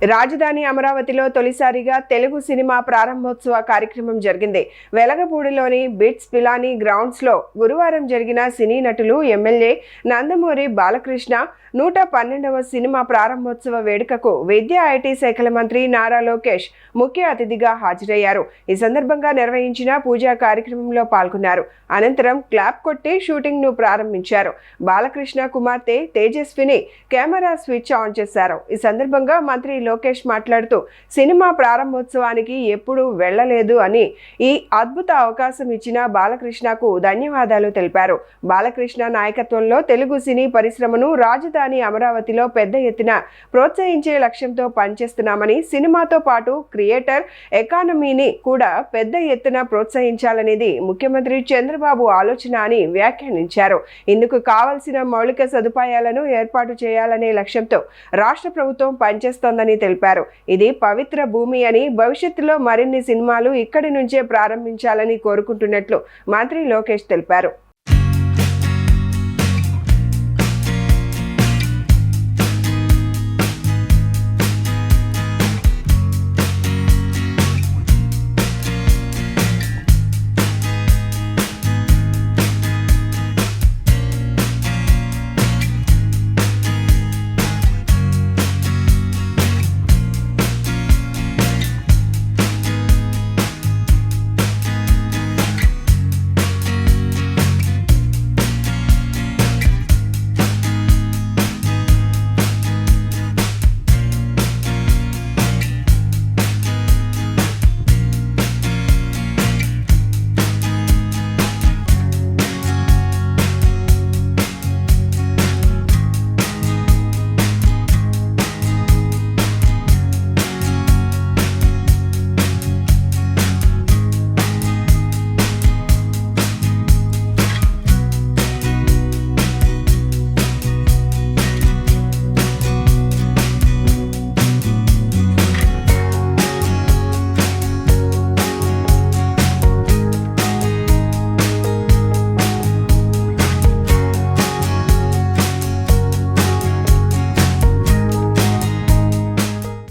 రాజధాని అమరావతిలో తొలిసారిగా తెలుగు సినిమా ప్రారంభోత్సవ కార్యక్రమం జరిగింది. వెలగపూడిలోని బిట్స్ పిలానీ గ్రౌండ్స్ లో గురువారం జరిగిన సినీ నటులు, ఎమ్మెల్యే నందమూరి బాలకృష్ణ 112వ సినిమా ప్రారంభోత్సవ వేడుకకు విద్యా, ఐటీ శాఖల మంత్రి నారా లోకేష్ ముఖ్య అతిథిగా హాజరయ్యారు. ఈ సందర్భంగా నిర్వహించిన పూజా కార్యక్రమంలో పాల్గొన్నారు. అనంతరం క్లాప్ కొట్టి షూటింగ్ ను ప్రారంభించారు. బాలకృష్ణ కుమార్తె తేజస్విని కెమెరా స్విచ్ ఆన్ చేశారు. ఈ సందర్భంగా మంత్రి లోకేష్ మాట్లాడుతూ సినిమా ప్రారంభోత్సవానికి ఎప్పుడూ వెళ్లలేదు అని, ఈ అద్భుత అవకాశం ఇచ్చిన బాలకృష్ణకు ధన్యవాదాలు తెలిపారు. బాలకృష్ణ నాయకత్వంలో తెలుగు సినీ పరిశ్రమను రాజధాని అమరావతిలో పెద్ద ఎత్తున ప్రోత్సహించే లక్ష్యంతో పనిచేస్తున్నామని, సినిమాతో పాటు క్రియేటర్ ఎకానమీని కూడా పెద్ద ఎత్తున ప్రోత్సహించాలనేది ముఖ్యమంత్రి చంద్రబాబు ఆలోచన అని వ్యాఖ్యానించారు. ఇందుకు కావలసిన మౌలిక సదుపాయాలను ఏర్పాటు చేయాలనే లక్ష్యంతో రాష్ట్ర ప్రభుత్వం పనిచేస్తోందని తెలిపారు. ఇది పవిత్ర భూమి అని, భవిష్యత్తులో మరిన్ని సినిమాలు ఇక్కడి నుంచే ప్రారంభించాలని కోరుకుంటున్నట్లు మంత్రి లోకేష్ తెలిపారు.